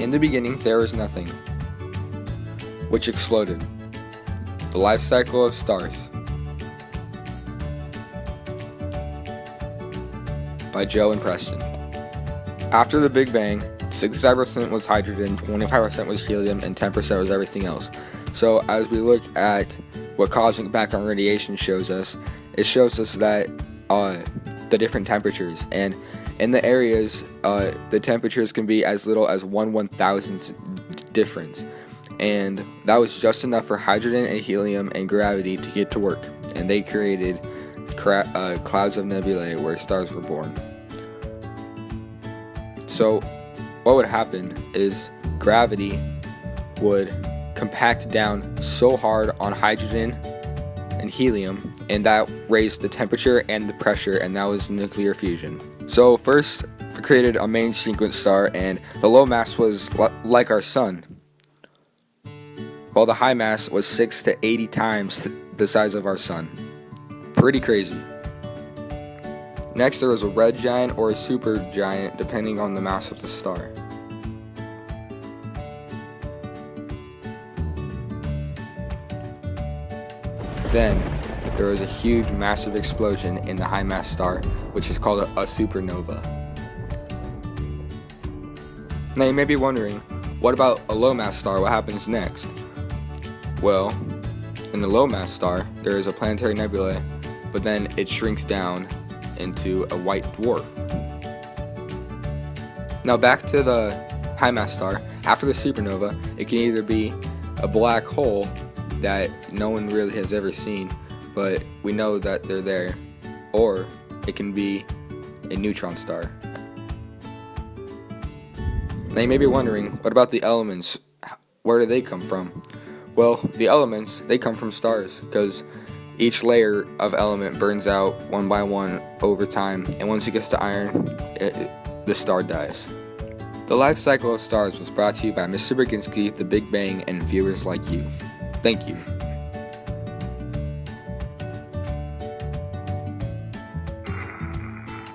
In the beginning, there was nothing, which exploded. The life cycle of stars. By Joe and Preston. After the Big Bang, 65% was hydrogen, 25% was helium, and 10% was everything else. So as we look at what cosmic background radiation shows us, it shows us that the different temperatures, and in the areas, the temperatures can be as little as 1/1000th difference, and that was just enough for hydrogen and helium and gravity to get to work, and they created clouds of nebulae where stars were born. So what would happen is gravity would compact down so hard on hydrogen and helium, and that raised the temperature and the pressure, and that was nuclear fusion. So first we created a main sequence star, and the low mass was like our sun, while the high mass was 6 to 80 times the size of our sun. Pretty crazy. Next, there was a red giant or a supergiant, depending on the mass of the star. Then, there was a huge massive explosion in the high mass star, which is called a supernova. Now you may be wondering, what about a low mass star? What happens next? Well, in the low mass star, there is a planetary nebula, but then it shrinks down into a white dwarf. Now back to the high mass star. After the supernova, it can either be a black hole that no one really has ever seen, but we know that they're there, or it can be a neutron star. Now you may be wondering, what about the elements? Where do they come from? Well, the elements, they come from stars, because each layer of element burns out one by one over time, and once it gets to iron, the star dies. The life cycle of stars was brought to you by Mr. Baginski, The Big Bang, and viewers like you. Thank you.